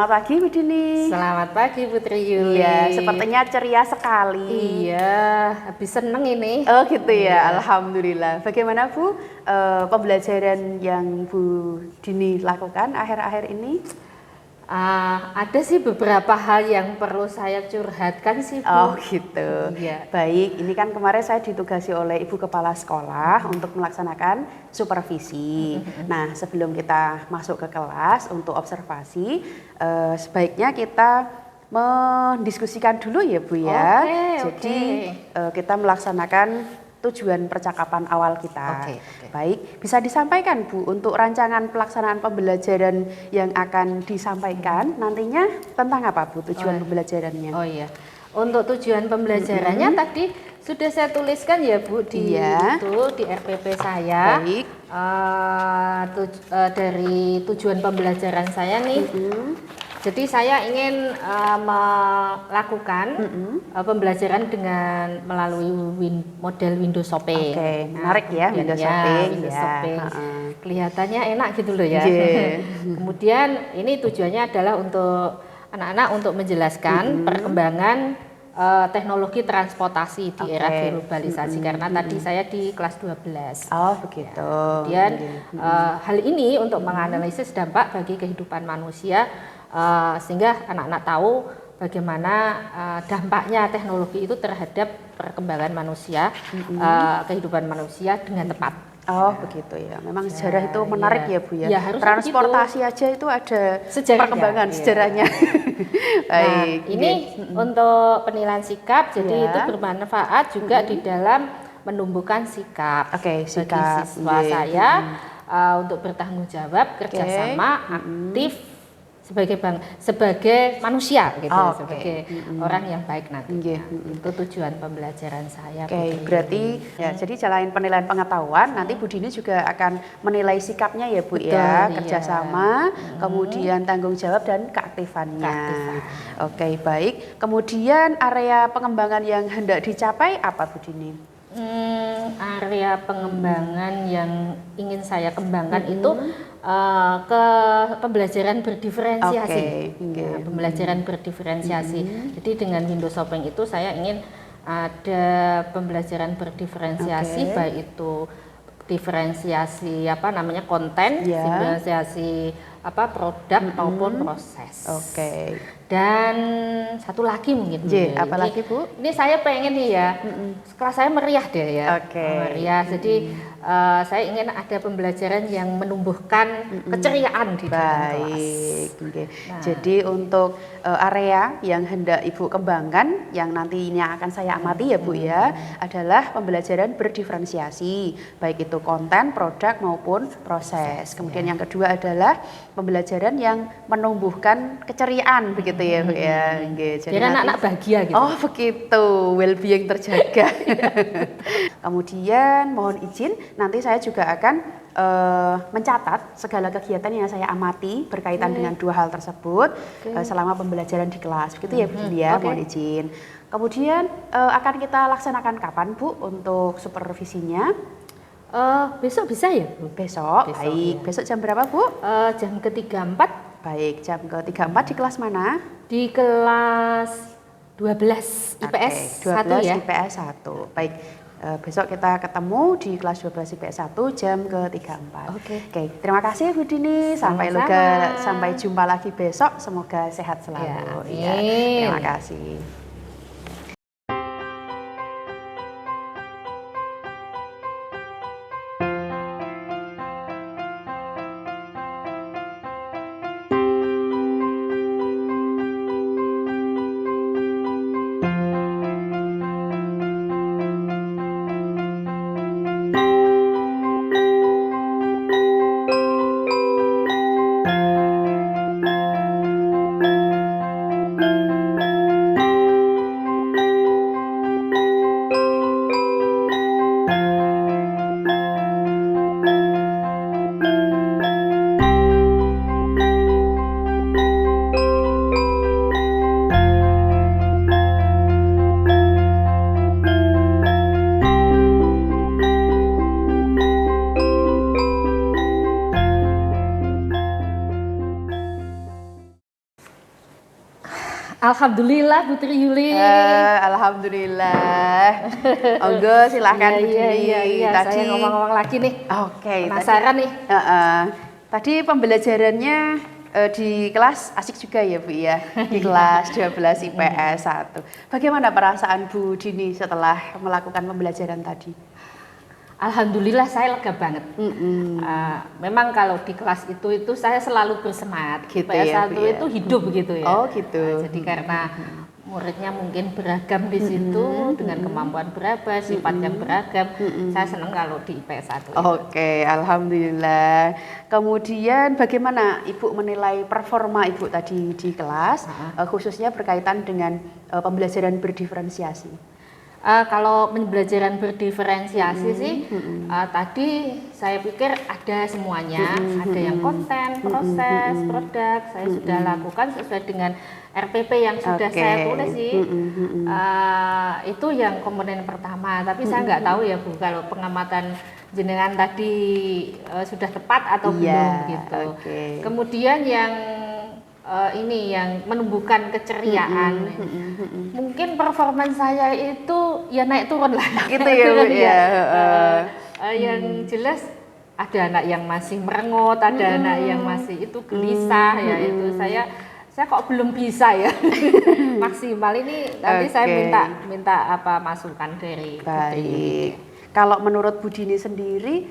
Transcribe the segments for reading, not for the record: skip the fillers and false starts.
Selamat pagi Bu Dini. Selamat pagi Putri Yuli. Iya, sepertinya ceria sekali. Iya, habis seneng ini. Oh gitu ya, Iya. Alhamdulillah. Bagaimana Bu pembelajaran yang Bu Dini lakukan akhir-akhir ini? Ada sih beberapa hal yang perlu saya curhatkan sih Bu. Oh gitu. Iya. Baik, ini kan kemarin saya ditugasi oleh Ibu Kepala Sekolah untuk melaksanakan supervisi. Nah, sebelum kita masuk ke kelas untuk observasi, sebaiknya kita mendiskusikan dulu ya Bu ya. Oke, Jadi kita melaksanakan tujuan percakapan awal kita. Oke. Baik, bisa disampaikan Bu untuk rancangan pelaksanaan pembelajaran yang akan disampaikan nantinya tentang apa Bu tujuan pembelajarannya? Oh iya. Untuk tujuan pembelajarannya tadi sudah saya tuliskan ya Bu di di RPP saya. Baik. Dari tujuan pembelajaran saya nih. Jadi saya ingin melakukan pembelajaran dengan melalui model window shopping. Oke, menarik ya window shopping. Window shopping. Kelihatannya enak gitu loh ya. Kemudian ini tujuannya adalah untuk anak-anak untuk menjelaskan perkembangan teknologi transportasi di era globalisasi karena tadi saya di kelas 12. Oh begitu. Kemudian hal ini untuk menganalisis dampak bagi kehidupan manusia sehingga anak-anak tahu bagaimana dampaknya teknologi itu terhadap perkembangan manusia, kehidupan manusia dengan tepat. Oh begitu ya, memang sejarah itu menarik ya Bu ya. Transportasi aja itu ada sejarahnya, perkembangan sejarahnya. Baik. Nah, ini untuk penilaian sikap, jadi itu bermanfaat juga di dalam menumbuhkan sikap. Sikap bagi siswa saya untuk bertanggung jawab, kerjasama, aktif sebagai manusia gitu, sebagai orang yang baik nanti. Itu tujuan pembelajaran saya. Berarti ya jadi selain penilaian pengetahuan, nanti Bu Dini juga akan menilai sikapnya ya Bu ya, kerjasama, kemudian tanggung jawab dan keaktifannya. Oke, baik. Kemudian area pengembangan yang hendak dicapai apa Bu Dini? Area pengembangan yang ingin saya kembangkan itu ke pembelajaran berdiferensiasi. Pembelajaran berdiferensiasi. Jadi dengan window shopping itu saya ingin ada pembelajaran berdiferensiasi, baik itu diferensiasi konten, diferensiasi produk maupun proses. Dan satu lagi mungkin. Apalagi Bu? Ini saya pengen nih ya, kelas saya meriah deh ya. Meriah. Jadi saya ingin ada pembelajaran yang menumbuhkan keceriaan di dalam kelas. Jadi untuk area yang hendak Ibu kembangkan, yang nantinya akan saya amati ya Bu ya, adalah pembelajaran berdiferensiasi, baik itu konten, produk maupun proses. Kemudian yang kedua adalah pembelajaran yang menumbuhkan keceriaan begitu ya Bu ya. Jadi anak-anak bahagia gitu. Oh begitu, well-being terjaga. Kemudian mohon izin, nanti saya juga akan mencatat segala kegiatan yang saya amati berkaitan dengan dua hal tersebut selama pembelajaran di kelas. Begitu ya Bu ya, mohon izin. Kemudian akan kita laksanakan kapan Bu untuk supervisinya? Besok bisa ya Bu? Besok baik. Besok jam berapa Bu? Jam ke-3-4. Baik, jam ke-3-4 di kelas mana? Di kelas 12 IPS 1 ya. IPS 1. Baik. Besok kita ketemu di kelas 12 IPS 1 jam ke-3-4. Terima kasih Bu Dini. Sampai jumpa lagi besok. Semoga sehat selalu. Terima kasih. Alhamdulillah Putri Yuli. Alhamdulillah. Monggo silahkan Bu Dini. Iya, Tadi saya ngomong-ngomong lagi nih. Oke, Penasaran nih. Tadi pembelajarannya di kelas asik juga ya Bu ya. Di kelas 12 IPS 1. Bagaimana perasaan Bu Dini setelah melakukan pembelajaran tadi? Alhamdulillah saya lega banget. Memang kalau di kelas itu saya selalu bersemangat. Gitu IPS ya, 1 Bu, ya? itu hidup gitu ya. Oh gitu. Jadi karena muridnya mungkin beragam di situ dengan kemampuan beragam, sifat yang beragam. Saya senang kalau di IPS 1. Oke, alhamdulillah. Kemudian bagaimana Ibu menilai performa Ibu tadi di kelas, khususnya berkaitan dengan pembelajaran berdiferensiasi? Kalau pembelajaran berdiferensiasi sih, tadi saya pikir ada semuanya, ada yang konten, proses, produk, saya sudah lakukan sesuai dengan RPP yang sudah saya tulis sih. Itu yang komponen pertama, tapi saya nggak tahu ya Bu, kalau pengamatan jenengan tadi sudah tepat atau belum gitu. Kemudian yang ini yang menumbuhkan keceriaan. Mungkin performance saya itu ya naik turun lah. Gitu ya Bu ya. Yang jelas ada anak yang masih merengut, ada anak yang masih itu gelisah ya itu saya kok belum bisa ya maksimal ini nanti saya minta apa masukan dari Baik. Kalau menurut Bu Dini sendiri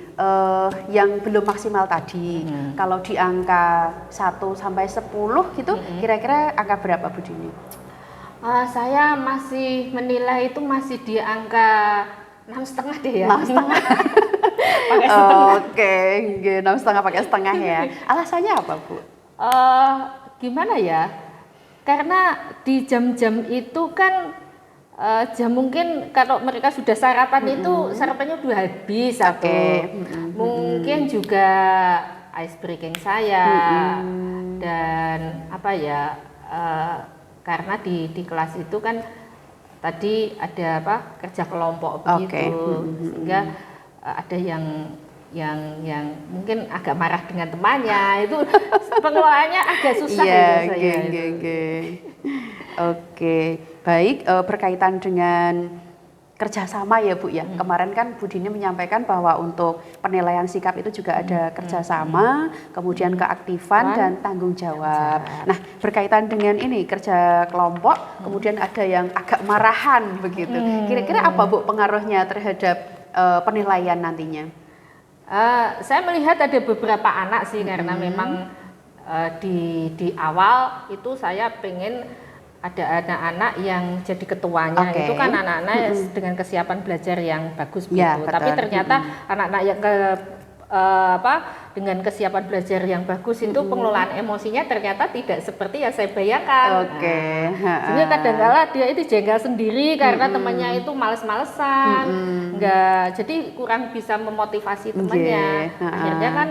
yang belum maksimal tadi, kalau di angka 1 sampai 10 gitu, kira-kira angka berapa Bu Dini? Saya masih menilai itu masih di angka 6,5 deh ya. 6,5. Pakai setengah. Oke, 6,5 pakai setengah ya. Alasannya apa Bu? Gimana ya? Karena di jam-jam itu kan mungkin kalau mereka sudah sarapan itu sarapannya udah habis atau mungkin juga ice breaking saya dan apa ya karena di kelas itu kan tadi ada apa kerja kelompok begitu sehingga ada yang mungkin agak marah dengan temannya itu pengelolaannya agak susah ya saya. Oke, baik berkaitan dengan kerjasama ya Bu ya. Kemarin kan Bu Dini menyampaikan bahwa untuk penilaian sikap itu juga ada kerjasama, kemudian keaktifan dan tanggung jawab. Nah berkaitan dengan ini kerja kelompok, kemudian ada yang agak marahan begitu. Kira-kira apa Bu pengaruhnya terhadap penilaian nantinya? Saya melihat ada beberapa anak sih karena memang di awal itu saya pengen ada anak-anak yang jadi ketuanya itu kan anak-anak dengan kesiapan belajar yang bagus begitu. Tapi ternyata anak-anak yang dengan kesiapan belajar yang bagus itu pengelolaan emosinya ternyata tidak seperti yang saya bayangkan. Jadi kadang-kala dia itu jengkel sendiri karena temannya itu males-malesan, jadi kurang bisa memotivasi temannya. Akhirnya kan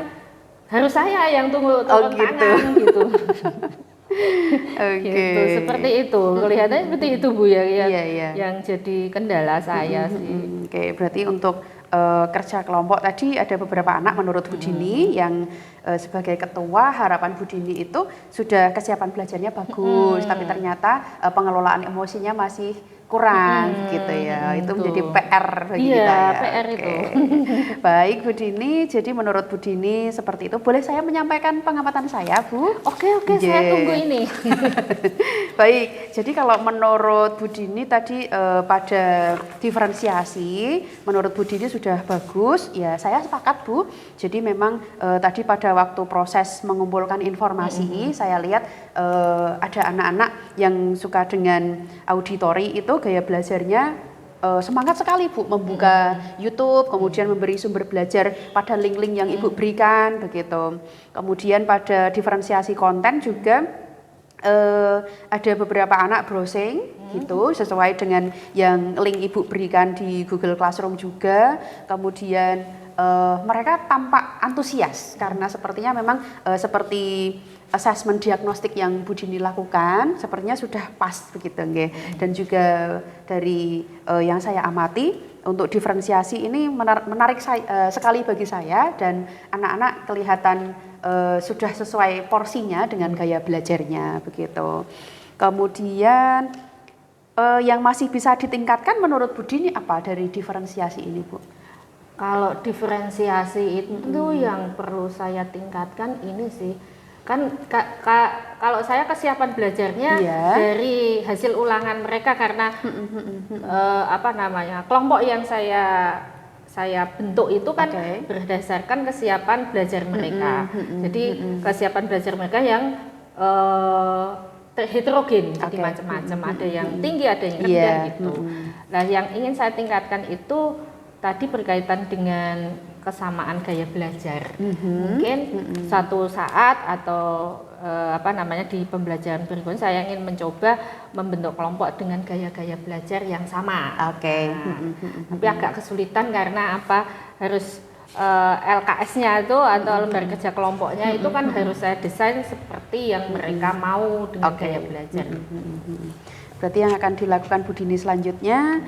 harus saya yang turun tangan gitu. Gitu, seperti itu kelihatannya seperti itu Bu ya, yang jadi kendala saya sih. Berarti untuk kerja kelompok tadi ada beberapa anak menurut Bu Dini yang sebagai ketua harapan Bu Dini itu sudah kesiapan belajarnya bagus, tapi ternyata pengelolaan emosinya masih kurang gitu ya. Itu menjadi PR bagi kita ya. PR itu. Baik Bu Dini, jadi menurut Bu Dini seperti itu. Boleh saya menyampaikan pengamatan saya Bu? Oke, saya tunggu ini. Baik, jadi kalau menurut Bu Dini tadi pada diferensiasi, menurut Bu Dini sudah bagus. Ya saya sepakat Bu. Jadi memang tadi pada waktu proses mengumpulkan informasi, saya lihat ada anak-anak yang suka dengan auditori itu gaya belajarnya semangat sekali Bu membuka YouTube, kemudian memberi sumber belajar pada link-link yang Ibu berikan begitu. Kemudian pada diferensiasi konten juga ada beberapa anak browsing gitu sesuai dengan yang link Ibu berikan di Google Classroom juga. Kemudian mereka tampak antusias karena sepertinya memang seperti asesmen diagnostik yang Bu Dini lakukan sepertinya sudah pas begitu nggih. Dan juga dari yang saya amati untuk diferensiasi ini menarik sekali bagi saya dan anak-anak kelihatan sudah sesuai porsinya dengan gaya belajarnya begitu. Kemudian yang masih bisa ditingkatkan menurut Bu Dini apa dari diferensiasi ini, Bu? Kalau diferensiasi itu yang perlu saya tingkatkan ini sih, kan kalau saya kesiapan belajarnya dari hasil ulangan mereka karena kelompok yang saya bentuk itu kan berdasarkan kesiapan belajar mereka. Jadi kesiapan belajar mereka yang heterogen, jadi macam-macam, ada yang tinggi, ada yang rendah gitu. Nah, yang ingin saya tingkatkan itu tadi berkaitan dengan kesamaan gaya belajar. Mungkin satu saat atau di pembelajaran berikutnya saya ingin mencoba membentuk kelompok dengan gaya-gaya belajar yang sama. Tapi agak kesulitan karena harus LKS-nya itu atau lembar kerja kelompoknya itu kan harus saya desain seperti yang mereka mau dengan gaya belajar. Berarti yang akan dilakukan Bu Dini selanjutnya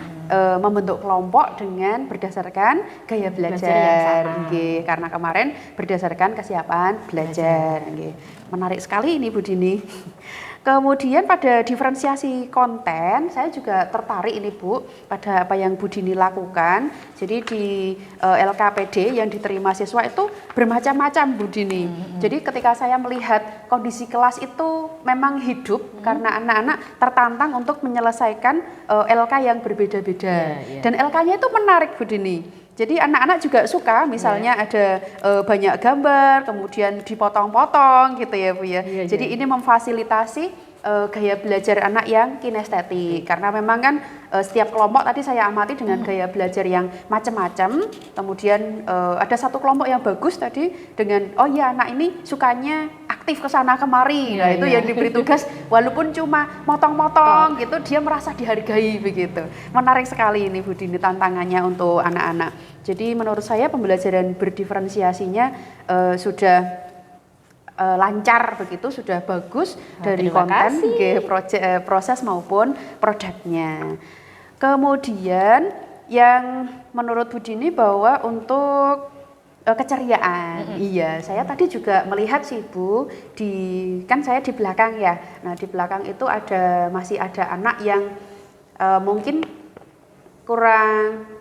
membentuk kelompok dengan berdasarkan gaya belajar karena kemarin berdasarkan kesiapan belajar. Menarik sekali ini Bu Dini. Kemudian pada diferensiasi konten, saya juga tertarik ini Bu, pada apa yang Bu Dini lakukan. Jadi di LKPD yang diterima siswa itu bermacam-macam Bu Dini. Jadi ketika saya melihat kondisi kelas itu memang hidup karena anak-anak tertantang untuk menyelesaikan LK yang berbeda-beda. Dan LK-nya itu menarik Bu Dini. Jadi anak-anak juga suka, misalnya ada banyak gambar, kemudian dipotong-potong gitu ya Bu ya. Jadi ini memfasilitasi gaya belajar anak yang kinestetik. Karena memang kan setiap kelompok tadi saya amati dengan gaya belajar yang macam-macam. Kemudian ada satu kelompok yang bagus tadi dengan anak ini sukanya aktif ke sana kemari. Nah, itu yang diberi tugas walaupun cuma motong-motong gitu, dia merasa dihargai begitu. Menarik sekali ini Bu Dini tantangannya untuk anak-anak. Jadi menurut saya pembelajaran berdiferensiasinya sudah lancar begitu, sudah bagus dari konten, proses maupun produknya. Kemudian yang menurut Bu Dini bahwa untuk keceriaan, saya tadi juga melihat sih Bu, kan saya di belakang ya. Nah di belakang itu masih ada anak yang mungkin kurang,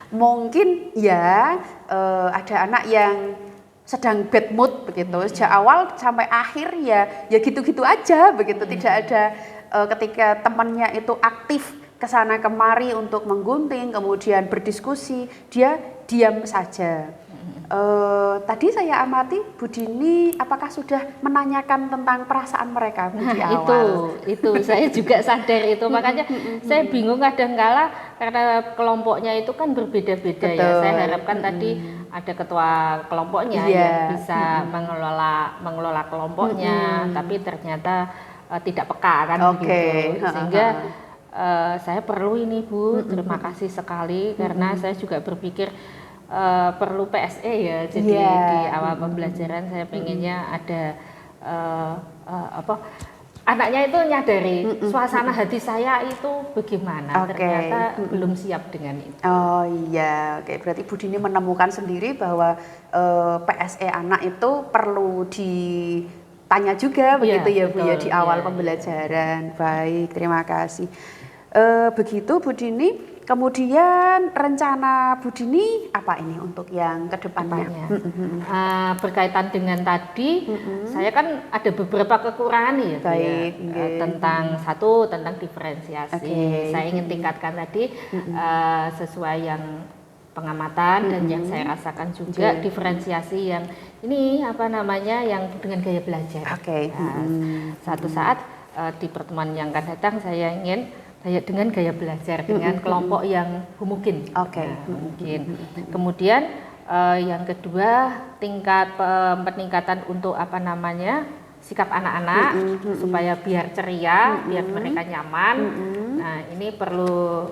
ada anak yang sedang bad mood begitu, sejak awal sampai akhir ya gitu-gitu aja begitu, tidak ada ketika temannya itu aktif kesana kemari untuk menggunting, kemudian berdiskusi, dia diam saja. Tadi saya amati Bu Dini, apakah sudah menanyakan tentang perasaan mereka Bu, di awal? Itu saya juga sadar itu, makanya saya bingung kadang-kala karena kelompoknya itu kan berbeda-beda ya. Saya harapkan tadi ada ketua kelompoknya yang bisa mengelola kelompoknya, tapi ternyata tidak peka kan begitu. Sehingga saya perlu ini Bu, terima kasih sekali karena saya juga berpikir perlu PSE ya. Jadi di awal pembelajaran saya pengennya ada anaknya itu nyadari suasana hati saya itu bagaimana. Ternyata belum siap dengan itu. Oh iya, berarti Bu Dini menemukan sendiri bahwa PSE anak itu perlu ditanya juga begitu ya Bu ya di awal pembelajaran. Baik, terima kasih. Begitu Bu Dini. Kemudian rencana Bu Dini apa ini untuk yang kedepannya? Berkaitan dengan tadi, saya kan ada beberapa kekurangan ya. Baik, tentang diferensiasi. Saya ingin tingkatkan tadi sesuai yang pengamatan dan yang saya rasakan juga diferensiasi yang ini yang dengan gaya belajar. Satu saat di pertemuan yang akan datang saya ingin dengan gaya belajar dengan kelompok yang homogen. Kemudian yang kedua tingkat peningkatan untuk sikap anak-anak supaya biar ceria, biar mereka nyaman. Nah ini perlu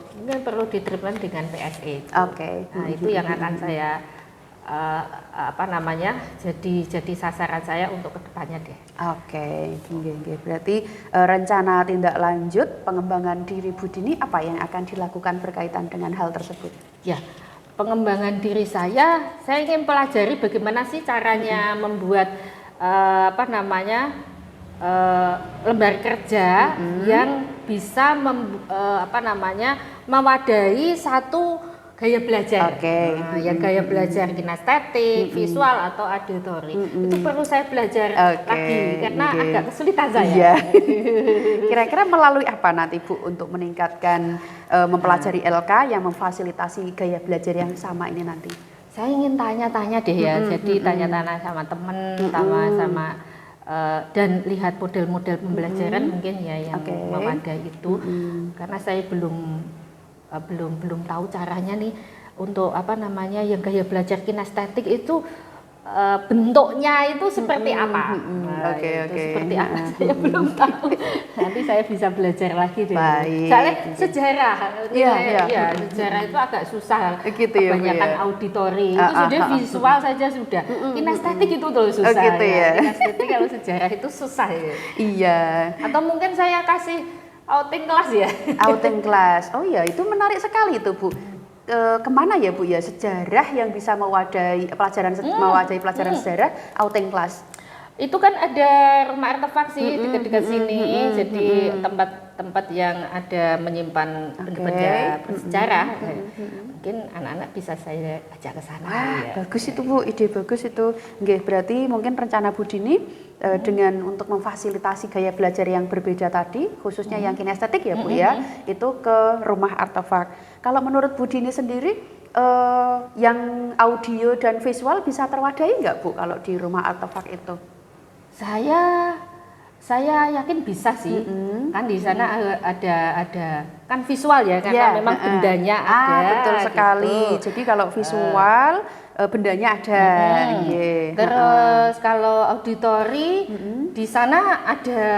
diterapkan dengan PSE. Nah itu yang akan saya jadi sasaran saya untuk kedepannya deh. Berarti rencana tindak lanjut pengembangan diri Bu Dini apa yang akan dilakukan berkaitan dengan hal tersebut? Ya, pengembangan diri saya ingin pelajari bagaimana sih caranya membuat lembar kerja yang bisa mewadahi satu gaya belajar. Oke. Yang gaya belajar kinestetik, visual atau auditori. Itu perlu saya belajar lagi karena agak kesulitan saya. Iya. Kira-kira melalui apa nanti Bu untuk meningkatkan mempelajari LK yang memfasilitasi gaya belajar yang sama ini nanti? Saya ingin tanya-tanya deh ya. Jadi tanya-tanya sama teman, sama dan lihat model-model pembelajaran mungkin ya yang memadai itu. Karena saya belum tahu caranya nih untuk yang gaya belajar kinestetik itu bentuknya itu seperti apa. Seperti apa saya belum tahu. Nanti saya bisa belajar lagi deh. Soalnya sejarah, sejarah itu agak susah. Kebanyakan auditori itu sudah visual saja sudah. Kinestetik itu tuh susah. Kinestetik kalau sejarah itu susah ya. Iya. Atau mungkin saya kasih outing kelas ya. Outing kelas. Oh iya, itu menarik sekali itu Bu. Kemana ya Bu ya sejarah yang bisa mewadahi pelajaran sejarah outing kelas? Itu kan ada rumah artefak sih dekat-dekat sini. Jadi tempat yang ada menyimpan benda-benda bersejarah. Mungkin anak-anak bisa saya ajak ke sana. Bagus itu Bu, ide bagus itu. Nggih, berarti mungkin rencana Bu Dini dengan untuk memfasilitasi gaya belajar yang berbeda tadi, khususnya yang kinestetik ya Bu ya, itu ke rumah artefak. Kalau menurut Bu Dini sendiri, yang audio dan visual bisa terwadahi nggak Bu kalau di rumah artefak itu? Saya yakin bisa sih, kan di sana ada kan visual ya, karena memang bendanya ada. Betul sekali. Gitu. Jadi kalau visual bendanya ada. Terus kalau auditori di sana ada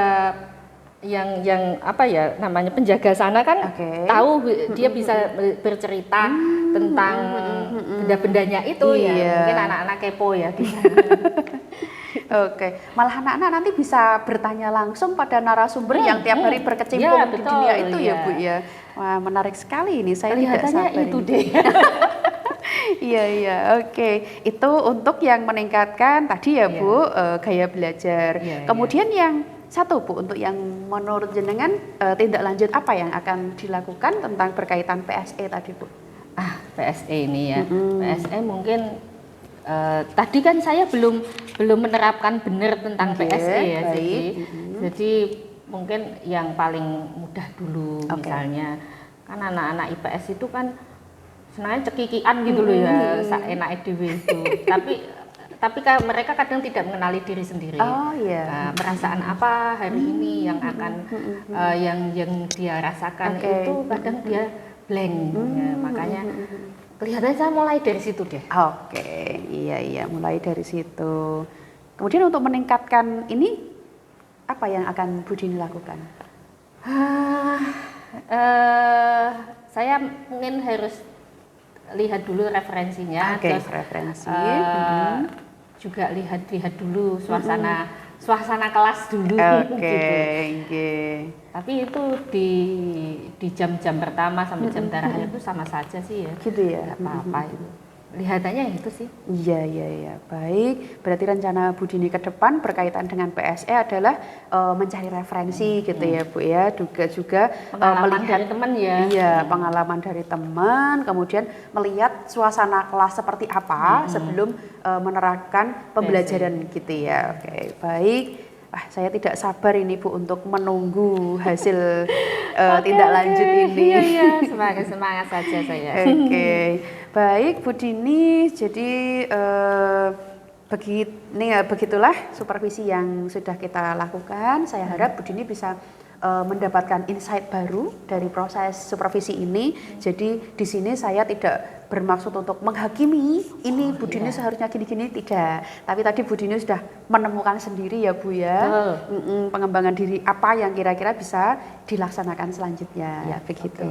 yang namanya penjaga sana kan tahu dia bisa bercerita tentang benda-bendanya itu ya. Mungkin anak-anak kepo ya di sana. Malah anak-anak nanti bisa bertanya langsung pada narasumber yang tiap hari berkecimpung di dunia itu ya Bu ya. Wah, menarik sekali ini. Saya tidak sabar itu deh. Itu untuk yang meningkatkan tadi ya Bu, gaya belajar. Kemudian yang satu Bu, untuk yang menurut jenengan tindak lanjut apa yang akan dilakukan tentang berkaitan PSE tadi Bu? PSE ini ya. PSE mungkin tadi kan saya belum menerapkan benar tentang PSE ya. Jadi mungkin yang paling mudah dulu misalnya kan anak-anak IPS itu kan senangnya cekikian gitu loh ya, enak dewe itu. Tapi mereka kadang tidak mengenali diri sendiri. Perasaan apa hari ini yang akan yang dia rasakan itu kadang dia blank. Makanya kelihatannya saya mulai dari situ deh. Mulai dari situ. Kemudian untuk meningkatkan ini apa yang akan Bu Dini lakukan? Saya mungkin harus lihat dulu referensinya. Juga lihat dulu suasana kelas dulu. Tapi itu di jam-jam pertama sampai jam terakhir itu sama saja sih ya. Gitu ya. Apa itu? Lihatannya itu sih. Iya. Baik, berarti rencana Bu Dini ke depan berkaitan dengan PSE adalah mencari referensi gitu ya Bu ya. Juga pengalaman dari teman ya. Iya, pengalaman dari teman, kemudian melihat suasana kelas seperti apa sebelum menerapkan pembelajaran gitu ya. Baik. Saya tidak sabar ini Bu untuk menunggu hasil tindak lanjut ini. Iya, semangat saja saya. Baik Bu Dini, jadi begitulah supervisi yang sudah kita lakukan. Saya harap Bu Dini bisa mendapatkan insight baru dari proses supervisi ini. Jadi di sini saya tidak bermaksud untuk menghakimi ini Bu Dini seharusnya gini-gini, tidak. Tapi tadi Bu Dini sudah menemukan sendiri ya Bu ya, pengembangan diri apa yang kira-kira bisa dilaksanakan selanjutnya. Begitu.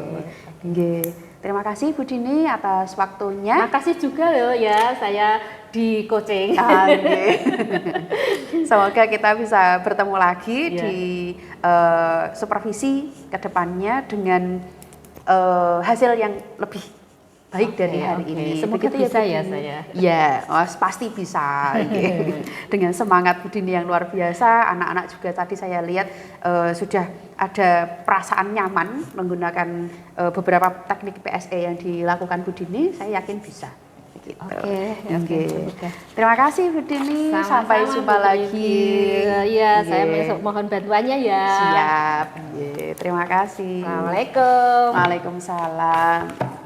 Terima kasih Bu Dini atas waktunya. Terima kasih juga loh ya, saya di coaching. Semoga kita bisa bertemu lagi di supervisi ke depannya dengan hasil yang lebih baik dari Oke, hari oke. ini. Semoga Begitu bisa Bu ya Dini. saya. Ya, pasti bisa. Oke. Dengan semangat Bu Dini yang luar biasa, anak-anak juga tadi saya lihat sudah ada perasaan nyaman menggunakan beberapa teknik PSE yang dilakukan Bu Dini. Saya yakin bisa. Gitu. Oke. Terima kasih Bu Dini. Sampai Sama-sama, jumpa Bu lagi. Triki. Iya, saya Iya. mohon bantuannya ya. Siap. Iya, terima kasih. Assalamualaikum. Waalaikumsalam.